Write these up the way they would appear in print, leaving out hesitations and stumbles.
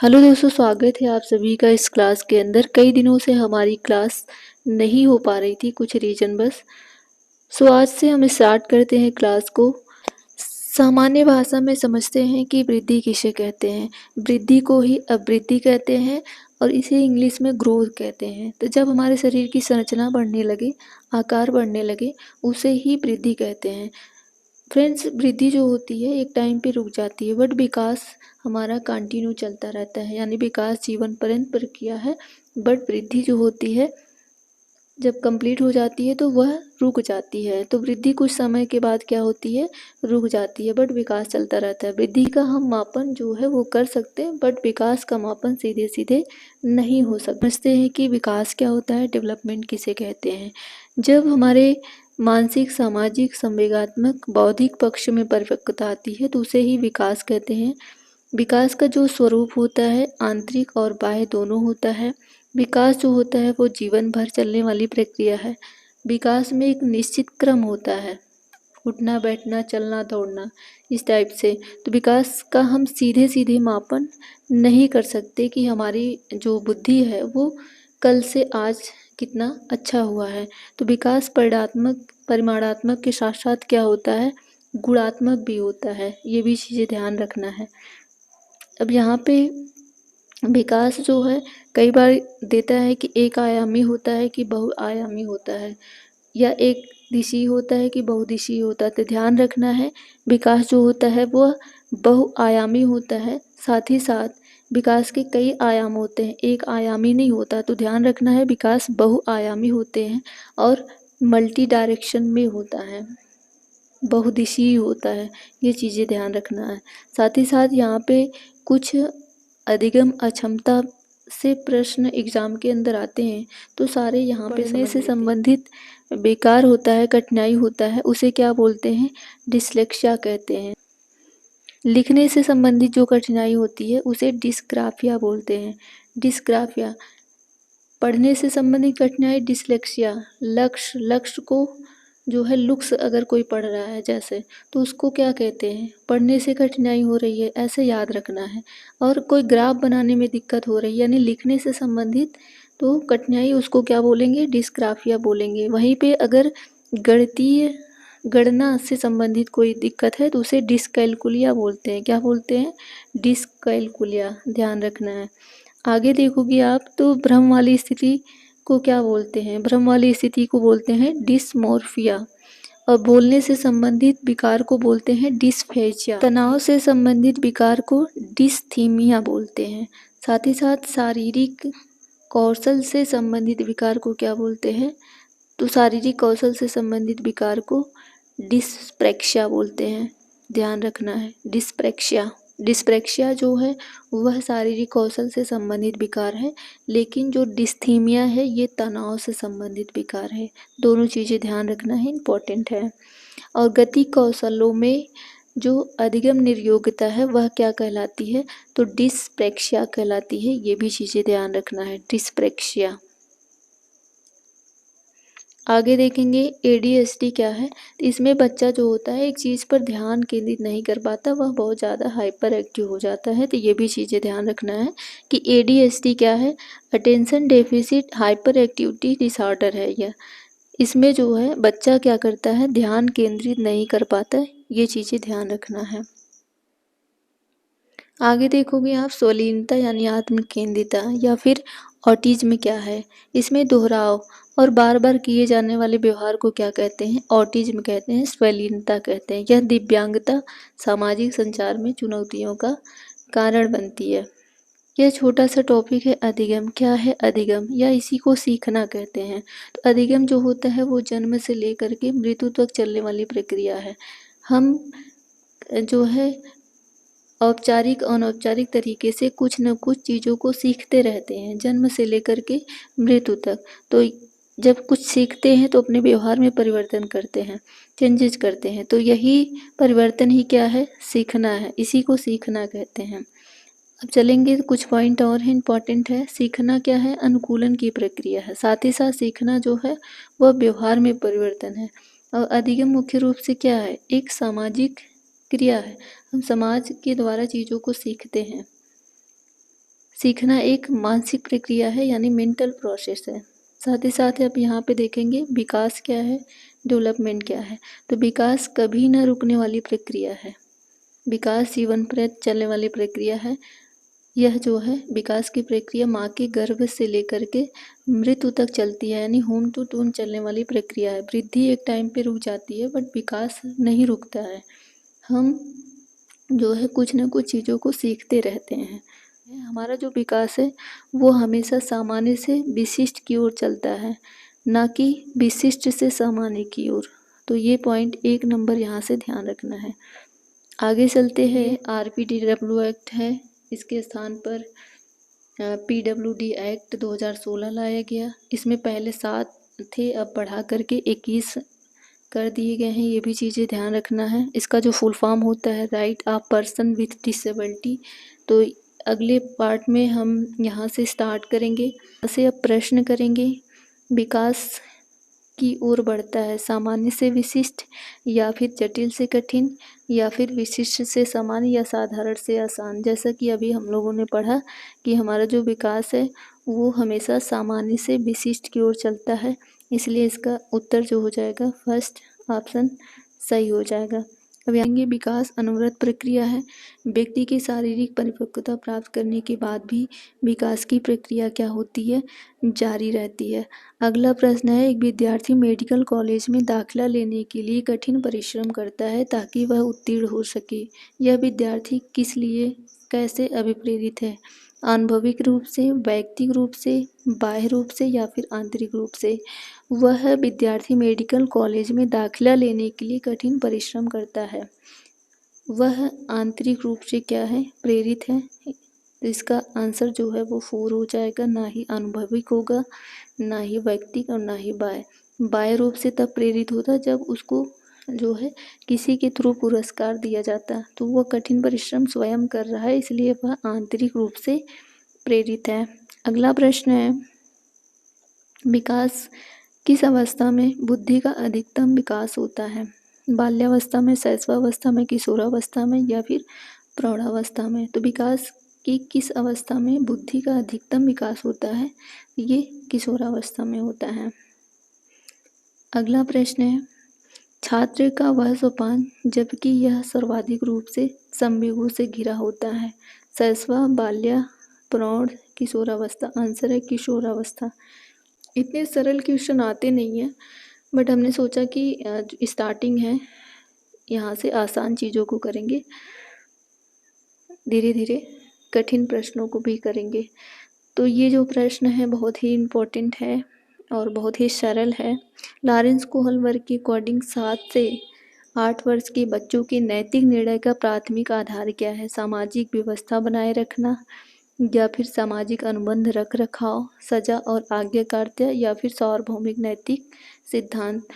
Hello दोस्तों, स्वागत है आप सभी का इस क्लास के अंदर। कई दिनों से हमारी क्लास नहीं हो पा रही थी, कुछ रीजन बस। आज से हम स्टार्ट करते हैं क्लास को। सामान्य भाषा में समझते हैं कि वृद्धि किसे कहते हैं। वृद्धि को ही अवृद्धि कहते हैं और इसे इंग्लिश में ग्रोथ कहते हैं। तो जब हमारे शरीर की संरचना बढ़ने लगे, आकार बढ़ने लगे, उसे ही वृद्धि कहते हैं। फ्रेंड्स, वृद्धि जो होती है एक टाइम पे रुक जाती है, बट विकास हमारा कंटिन्यू चलता रहता है। यानी विकास जीवन पर्यंत प्रक्रिया है, बट वृद्धि जो होती है जब कंप्लीट हो जाती है तो वह रुक जाती है। तो वृद्धि कुछ समय के बाद क्या होती है, रुक जाती है, बट विकास चलता रहता है। वृद्धि का हम मापन जो है वो कर सकते हैं, बट विकास का मापन सीधे सीधे नहीं हो सकता। समझते हैं कि विकास क्या होता है, डेवलपमेंट किसे कहते हैं। जब हमारे मानसिक, सामाजिक, संवेगात्मक, बौद्धिक पक्ष में परिपक्वता आती है तो उसे ही विकास कहते हैं। विकास का जो स्वरूप होता है आंतरिक और बाह्य दोनों होता है। विकास जो होता है वो जीवन भर चलने वाली प्रक्रिया है। विकास में एक निश्चित क्रम होता है, उठना, बैठना, चलना, दौड़ना, इस टाइप से। तो विकास का हम सीधे सीधे मापन नहीं कर सकते कि हमारी जो बुद्धि है वो कल से आज कितना अच्छा हुआ है। तो विकास परिमाणात्मक के साथ साथ क्या होता है, गुणात्मक भी होता है। ये भी चीज़ें ध्यान रखना है। अब यहाँ पे विकास जो है कई बार देता है कि एक आयामी होता है कि बहुआयामी होता है, या एक दिशीय होता है कि बहुदिशीय होता है। तो ध्यान रखना है, विकास जो होता है वह बहुआयामी होता है। साथ ही साथ विकास के कई आयाम होते हैं, एक आयामी नहीं होता। तो ध्यान रखना है, विकास बहुआयामी होते हैं और मल्टी डायरेक्शन में होता है, बहुदिशीय होता है। ये चीज़ें ध्यान रखना है। साथ ही साथ यहाँ पे कुछ अधिगम अक्षमता से प्रश्न एग्जाम के अंदर आते हैं, तो सारे यहाँ पे पढ़ने से संबंधित बेकार होता है, कठिनाई होता है, उसे क्या बोलते हैं, डिसलेक्सिया कहते हैं। लिखने से संबंधित जो कठिनाई होती है उसे डिस्ग्राफिया बोलते हैं। डिस्ग्राफिया। पढ़ने से संबंधित कठिनाई डिसलेक्सिया। लक्ष्य को जो है लुक्स अगर कोई पढ़ रहा है जैसे, तो उसको क्या कहते हैं, पढ़ने से कठिनाई हो रही है, ऐसे याद रखना है। और कोई ग्राफ बनाने में दिक्कत हो रही है यानी लिखने से संबंधित तो कठिनाई, उसको क्या बोलेंगे, डिस्ग्राफिया बोलेंगे। वहीं पे अगर गणितीय गणना से संबंधित कोई दिक्कत है तो उसे डिस्कैलकुलिया बोलते हैं। क्या बोलते हैं, डिस्कैलकुलिया। ध्यान रखना है। आगे देखोगे आप तो भ्रम वाली स्थिति को क्या बोलते हैं, भ्रम वाली स्थिति को बोलते हैं डिस्मोर्फिया। और बोलने से संबंधित विकार को बोलते हैं डिस्फेजिया। तनाव से संबंधित विकार को डिस्थीमिया बोलते हैं। साथ ही साथ शारीरिक कौशल से संबंधित विकार को क्या बोलते हैं, तो शारीरिक कौशल से संबंधित विकार को डिस्प्रेक्सिया बोलते हैं। ध्यान रखना है, डिस्प्रेक्सिया। डिस्प्रेक्सिया जो है वह शारीरिक कौशल से संबंधित विकार है, लेकिन जो डिस्थीमिया है ये तनाव से संबंधित विकार है। दोनों चीज़ें ध्यान रखना है, इम्पोर्टेंट है। और गति कौशलों में जो अधिगम निर्योग्यता है वह क्या कहलाती है, तो डिस्प्रेक्सिया कहलाती है। ये भी चीज़ें ध्यान रखना है, डिस्प्रेक्सिया। आगे देखेंगे ADHD क्या है। तो इसमें बच्चा जो होता है एक चीज़ पर ध्यान केंद्रित नहीं कर पाता, वह बहुत ज़्यादा हाइपर एक्टिव हो जाता है। तो ये भी चीज़ें ध्यान रखना है कि ADHD क्या है, attention deficit hyper activity disorder है यह। इसमें जो है बच्चा क्या करता है, ध्यान केंद्रित नहीं कर पाता है। ये चीज़ें ध्यान रखना है। आगे देखोगे आप स्वलीनता यानी आत्म केंद्रिता या फिर ऑटिज्म क्या है। इसमें दोहराव और बार बार किए जाने वाले व्यवहार को क्या कहते हैं, ऑटिज्म कहते हैं, स्वलीनता कहते हैं। यह दिव्यांगता सामाजिक संचार में चुनौतियों का कारण बनती है। यह छोटा सा टॉपिक है अधिगम। क्या है अधिगम, या इसी को सीखना कहते हैं। तो अधिगम जो होता है वो जन्म से लेकर के मृत्यु तक चलने वाली प्रक्रिया है। हम जो है औपचारिक अनौपचारिक तरीके से कुछ न कुछ चीज़ों को सीखते रहते हैं जन्म से लेकर के मृत्यु तक। तो जब कुछ सीखते हैं तो अपने व्यवहार में परिवर्तन करते हैं, चेंजेस करते हैं। तो यही परिवर्तन ही क्या है, सीखना है। इसी को सीखना कहते हैं। अब चलेंगे तो कुछ पॉइंट और हैं, इम्पॉर्टेंट है। सीखना क्या है, अनुकूलन की प्रक्रिया है। साथ ही साथ सीखना जो है वह व्यवहार में परिवर्तन है। और अधिगम मुख्य रूप से क्या है, एक सामाजिक क्रिया है। हम समाज के द्वारा चीज़ों को सीखते हैं। सीखना एक मानसिक प्रक्रिया है, यानी मेंटल प्रोसेस है। साथ ही साथ आप यहाँ पे देखेंगे विकास क्या है, डेवलपमेंट क्या है। तो विकास कभी न रुकने वाली प्रक्रिया है। विकास जीवन प्रति चलने वाली प्रक्रिया है। यह जो है विकास की प्रक्रिया माँ के गर्भ से लेकर के मृत्यु तक चलती है, यानी होम टू टून चलने वाली प्रक्रिया है। वृद्धि एक टाइम पे रुक जाती है, बट विकास नहीं रुकता है। हम जो है कुछ न कुछ चीज़ों को सीखते रहते हैं। हमारा जो विकास है वो हमेशा सामान्य से विशिष्ट की ओर चलता है, ना कि विशिष्ट से सामान्य की ओर। तो ये पॉइंट 1 नंबर यहाँ से ध्यान रखना है। आगे चलते हैं। RPDW एक्ट है, इसके स्थान पर PWD एक्ट 2016 लाया गया। इसमें पहले 7 थे, अब बढ़ा करके 21 कर दिए गए हैं। ये भी चीज़ें ध्यान रखना है। इसका जो फुल फॉर्म होता है right of person with disability. तो अगले पार्ट में हम यहाँ से स्टार्ट करेंगे। ऐसे अब प्रश्न करेंगे, विकास की ओर बढ़ता है सामान्य से विशिष्ट, या फिर जटिल से कठिन, या फिर विशिष्ट से सामान्य, या साधारण से आसान। जैसा कि अभी हम लोगों ने पढ़ा कि हमारा जो विकास है वो हमेशा सामान्य से विशिष्ट की ओर चलता है, इसलिए इसका उत्तर जो हो जाएगा फर्स्ट ऑप्शन सही हो जाएगा। अब आएंगे विकास अनवरत प्रक्रिया है। व्यक्ति की शारीरिक परिपक्वता प्राप्त करने के बाद भी विकास की प्रक्रिया क्या होती है, जारी रहती है। अगला प्रश्न है, एक विद्यार्थी मेडिकल कॉलेज में दाखिला लेने के लिए कठिन परिश्रम करता है ताकि वह उत्तीर्ण हो सके। यह विद्यार्थी किस लिए कैसे अभिप्रेरित है, आनुभविक रूप से, वैयक्तिक रूप से, बाह्य रूप से, या फिर आंतरिक रूप से। वह विद्यार्थी मेडिकल कॉलेज में दाखिला लेने के लिए कठिन परिश्रम करता है। वह आंतरिक रूप से क्या है, प्रेरित है। तो इसका आंसर जो है वो 4 हो जाएगा। ना ही अनुभविक होगा, ना ही वैयक्तिक, और ना ही बाह्य। बाह्य रूप से तब प्रेरित होता जब उसको जो है किसी के थ्रू पुरस्कार दिया जाता, तो वह कठिन परिश्रम स्वयं कर रहा है, इसलिए वह आंतरिक रूप से प्रेरित है। अगला प्रश्न है, विकास किस अवस्था में बुद्धि का अधिकतम विकास होता है? बाल्यावस्था में, शैशवावस्था में, किशोरावस्था में, या फिर प्रौढ़ावस्था में? तो विकास की किस अवस्था में बुद्धि का अधिकतम विकास होता है? ये किशोरावस्था में होता है। अगला प्रश्न है, छात्र का वह सोपान जबकि यह सर्वाधिक रूप से संवेगों से घिरा होता है, शैशवा, बाल्या, प्रौढ़, किशोरावस्था? आंसर है किशोरावस्था। इतने सरल क्वेश्चन आते नहीं हैं, बट हमने सोचा कि स्टार्टिंग है, यहाँ से आसान चीज़ों को करेंगे, धीरे धीरे कठिन प्रश्नों को भी करेंगे। तो ये जो प्रश्न है बहुत ही इम्पोर्टेंट है और बहुत ही सरल है। लॉरेंस कोहलबर्ग के अकॉर्डिंग 7 से 8 वर्ष के बच्चों के नैतिक निर्णय का प्राथमिक आधार क्या है? सामाजिक व्यवस्था बनाए रखना, या फिर सामाजिक अनुबंध रख रखाव, सजा और आज्ञाकारिता, या फिर सार्वभौमिक नैतिक सिद्धांत?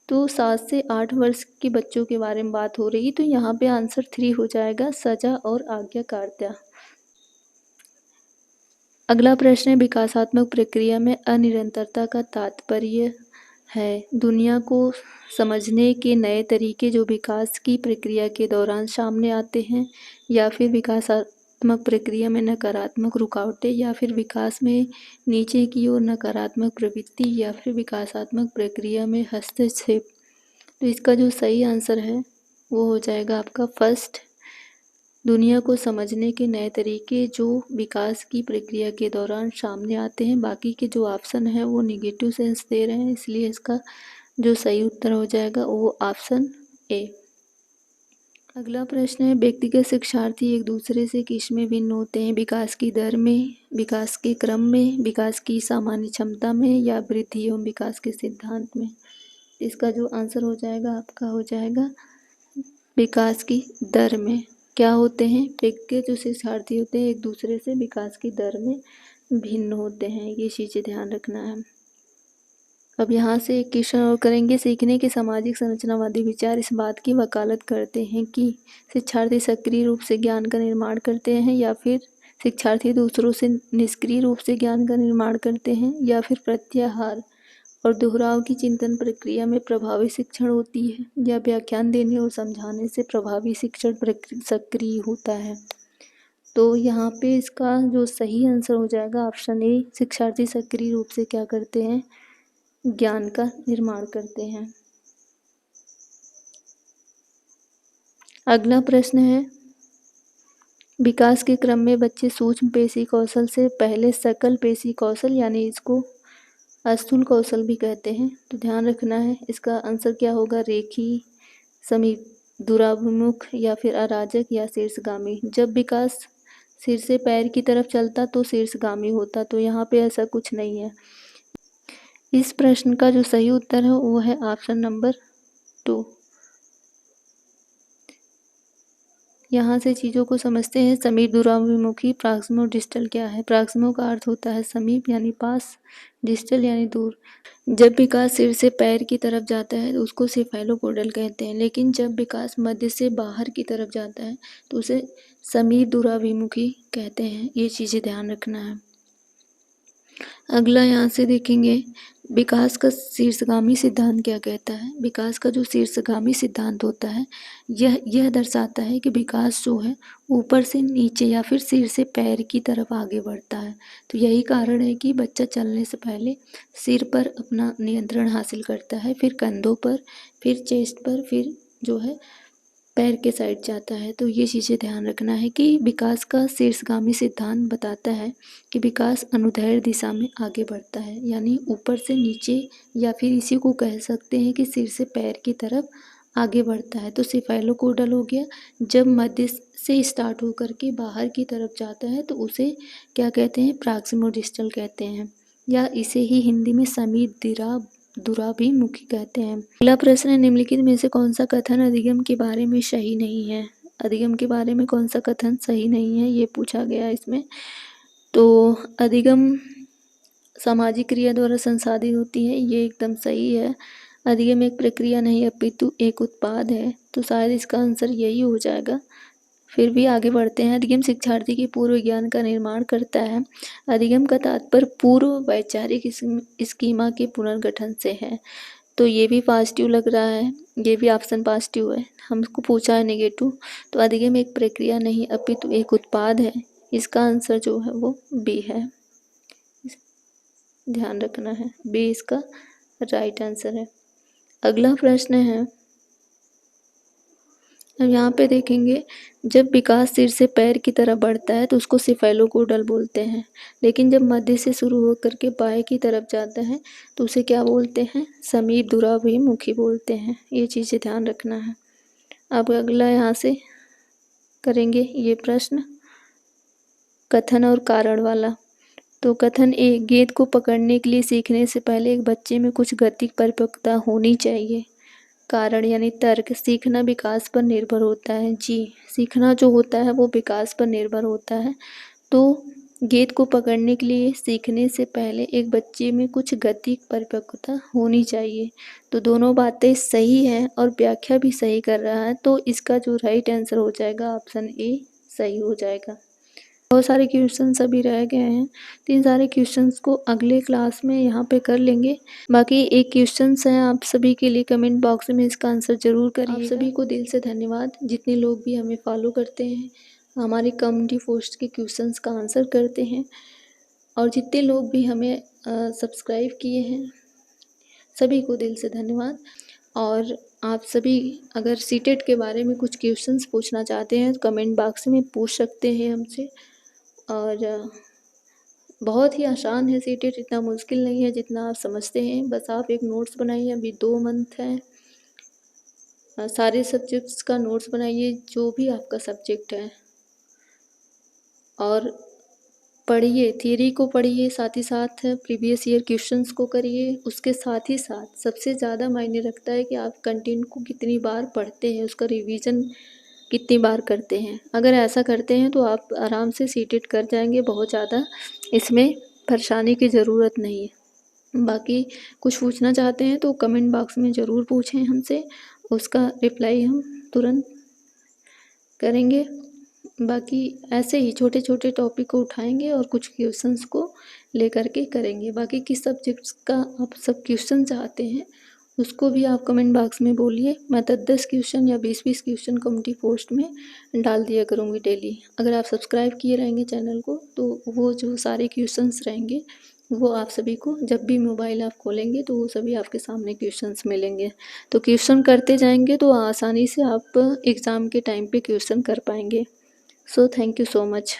तो 7 से 8 वर्ष के बच्चों के बारे में बात हो रही, तो यहाँ पे आंसर 3 हो जाएगा, सजा और आज्ञाकारिता। अगला प्रश्न है, विकासात्मक प्रक्रिया में अनिरंतरता का तात्पर्य है दुनिया को समझने के नए तरीके जो विकास की प्रक्रिया के दौरान सामने आते हैं, या फिर विकासात्मक प्रक्रिया में नकारात्मक रुकावटें, या फिर विकास में नीचे की ओर नकारात्मक प्रवृत्ति, या फिर विकासात्मक प्रक्रिया में हस्तक्षेप? तो इसका जो सही आंसर है वो हो जाएगा आपका फर्स्ट, दुनिया को समझने के नए तरीके जो विकास की प्रक्रिया के दौरान सामने आते हैं। बाकी के जो ऑप्शन है वो निगेटिव सेंस दे रहे हैं, इसलिए इसका जो सही उत्तर हो जाएगा वो ऑप्शन ए। अगला प्रश्न है, व्यक्तिगत शिक्षार्थी एक दूसरे से किसमें भिन्न होते हैं? विकास की दर में, विकास के क्रम में, विकास की सामान्य क्षमता में, या वृद्धि एवं विकास के सिद्धांत में? इसका जो आंसर हो जाएगा आपका हो जाएगा विकास की दर में। क्या होते हैं? व्यक्तिगत जो शिक्षार्थी होते हैं एक दूसरे से विकास की दर में भिन्न होते हैं, ये चीज़ें ध्यान रखना है। अब यहाँ से एक क्वेश्चन और करेंगे, सीखने के सामाजिक संरचनावादी विचार इस बात की वकालत करते हैं कि शिक्षार्थी सक्रिय रूप से ज्ञान का निर्माण करते हैं, या फिर शिक्षार्थी दूसरों से निष्क्रिय रूप से ज्ञान का निर्माण करते हैं, या फिर प्रत्याहार और दोहराव की चिंतन प्रक्रिया में प्रभावी शिक्षण होती है, या व्याख्यान देने और समझाने से प्रभावी शिक्षण सक्रिय होता है? तो यहाँ पे इसका जो सही आंसर हो जाएगा ऑप्शन ए, शिक्षार्थी सक्रिय रूप से क्या करते हैं, ज्ञान का निर्माण करते हैं। अगला प्रश्न है, विकास के क्रम में बच्चे सूक्ष्म पेशी कौशल से पहले सकल पेशी कौशल यानी इसको स्थूल कौशल भी कहते हैं, तो ध्यान रखना है इसका आंसर क्या होगा, रेखी, समीप, दूराभिमुख या फिर अराजक या शीर्षगामी। जब विकास सिर से पैर की तरफ चलता तो शीर्षगामी होता, तो यहाँ पे ऐसा कुछ नहीं है। इस प्रश्न का जो सही उत्तर है वो है ऑप्शन नंबर 2। यहाँ से चीज़ों को समझते हैं। समीप, दूराभिमुखी, प्रॉक्सिमो, डिस्टल क्या है। प्रॉक्सिमो का अर्थ होता है समीप यानी पास, डिस्टल यानी दूर। जब विकास सिर से पैर की तरफ जाता है तो उसको सेफेलोपोडल कहते हैं, लेकिन जब विकास मध्य से बाहर की तरफ जाता है तो उसे समीप दूराभिमुखी कहते हैं। ये चीज़ें ध्यान रखना है। अगला यहाँ से देखेंगे, विकास का शीर्षगामी सिद्धांत क्या कहता है। विकास का जो शीर्षगामी सिद्धांत होता है यह दर्शाता है कि विकास जो है ऊपर से नीचे या फिर सिर से पैर की तरफ आगे बढ़ता है। तो यही कारण है कि बच्चा चलने से पहले सिर पर अपना नियंत्रण हासिल करता है, फिर कंधों पर, फिर चेस्ट पर, फिर जो है पैर के साइड जाता है। तो ये चीज़ें ध्यान रखना है कि विकास का शीर्षगामी सिद्धांत बताता है कि विकास अनुदैर्ध्य दिशा में आगे बढ़ता है, यानी ऊपर से नीचे, या फिर इसी को कह सकते हैं कि सिर से पैर की तरफ आगे बढ़ता है। तो सेफेलोपोडल हो गया। जब मध्य से स्टार्ट होकर के बाहर की तरफ जाता है तो उसे क्या कहते हैं, प्रॉक्सिमोडिस्टल कहते हैं, या इसे ही हिंदी में समीप दूराभिमुखी कहते हैं। अगला प्रश्न है, निम्नलिखित में से कौन सा कथन अधिगम के बारे में सही नहीं है। अधिगम के बारे में कौन सा कथन सही नहीं है ये पूछा गया है इसमें। तो अधिगम सामाजिक क्रिया द्वारा संसाधित होती है, ये एकदम सही है। अधिगम एक प्रक्रिया नहीं अपितु एक उत्पाद है, तो शायद इसका आंसर यही हो जाएगा। फिर भी आगे बढ़ते हैं। अधिगम शिक्षार्थी के पूर्व ज्ञान का निर्माण करता है। अधिगम का तात्पर्य पूर्व वैचारिक स्कीमा के पुनर्गठन से है, तो ये भी पॉजिटिव लग रहा है, ये भी ऑप्शन पॉजिटिव है। हमको पूछा है नेगेटिव, तो अधिगम एक प्रक्रिया नहीं अपितु एक उत्पाद है, इसका आंसर जो है वो बी है। ध्यान रखना है, बी इसका राइट आंसर है। अगला प्रश्न है, अब यहाँ पे देखेंगे, जब विकास सिर से पैर की तरफ बढ़ता है तो उसको सेफेलोपोडल बोलते हैं, लेकिन जब मध्य से शुरू होकर के बाएं की तरफ जाता है तो उसे क्या बोलते हैं, समीप दूराभिमुखी बोलते हैं। ये चीज़ें ध्यान रखना है। अब अगला यहाँ से करेंगे ये प्रश्न कथन और कारण वाला। तो कथन ए, गेंद को पकड़ने के लिए सीखने से पहले एक बच्चे में कुछ गतिक परिपक्वता होनी चाहिए। कारण यानी तर्क, सीखना विकास पर निर्भर होता है। जी, सीखना जो होता है वो विकास पर निर्भर होता है। तो गेंद को पकड़ने के लिए सीखने से पहले एक बच्चे में कुछ गतिक परिपक्वता होनी चाहिए। तो दोनों बातें सही हैं और व्याख्या भी सही कर रहा है, तो इसका जो राइट आंसर हो जाएगा ऑप्शन ए सही हो जाएगा। बहुत सारे क्वेश्चन अभी रह गए हैं, तो इन सारे क्वेश्चंस को अगले क्लास में यहाँ पे कर लेंगे। बाकी एक क्वेश्चंस हैं आप सभी के लिए, कमेंट बॉक्स में इसका आंसर ज़रूर करिएगा। आप सभी को दिल से धन्यवाद, जितने लोग भी हमें फॉलो करते हैं, हमारे कम्युनिटी पोस्ट के क्वेश्चंस का आंसर करते हैं, और जितने लोग भी हमें सब्सक्राइब किए हैं, सभी को दिल से धन्यवाद। और आप सभी अगर सीटेट के बारे में कुछ क्वेश्चंस पूछना चाहते हैं तो कमेंट बॉक्स में पूछ सकते हैं हमसे। और बहुत ही आसान है सीटेट, इतना मुश्किल नहीं है जितना आप समझते हैं। बस आप एक नोट्स बनाइए, अभी 2 मंथ हैं, सारे सब्जेक्ट्स का नोट्स बनाइए जो भी आपका सब्जेक्ट है, और पढ़िए, थियरी को पढ़िए, साथ ही साथ प्रीवियस ईयर क्वेश्चंस को करिए। उसके साथ ही साथ सबसे ज़्यादा मायने रखता है कि आप कंटेंट को कितनी बार पढ़ते हैं, उसका रिवीजन कितनी बार करते हैं। अगर ऐसा करते हैं तो आप आराम से सीटेट कर जाएंगे, बहुत ज़्यादा इसमें परेशानी की ज़रूरत नहीं है। बाकी कुछ पूछना चाहते हैं तो कमेंट बॉक्स में ज़रूर पूछें हमसे, उसका रिप्लाई हम तुरंत करेंगे। बाकी ऐसे ही छोटे छोटे टॉपिक को उठाएंगे और कुछ क्वेश्चंस को लेकर के करेंगे। बाकी किस सब्जेक्ट्स का आप सब क्वेश्चन चाहते हैं उसको भी आप कमेंट बॉक्स में बोलिए। मैं 10-10 क्वेश्चन या 20-20 क्वेश्चन कम्युनिटी पोस्ट में डाल दिया करूँगी डेली। अगर आप सब्सक्राइब किए रहेंगे चैनल को तो वो जो सारे क्वेश्चंस रहेंगे वो आप सभी को जब भी मोबाइल आप खोलेंगे तो वो सभी आपके सामने क्वेश्चंस मिलेंगे। तो क्वेश्चन करते जाएंगे तो आसानी से आप एग्ज़ाम के टाइम पे क्वेश्चन कर पाएंगे। So thank you so much.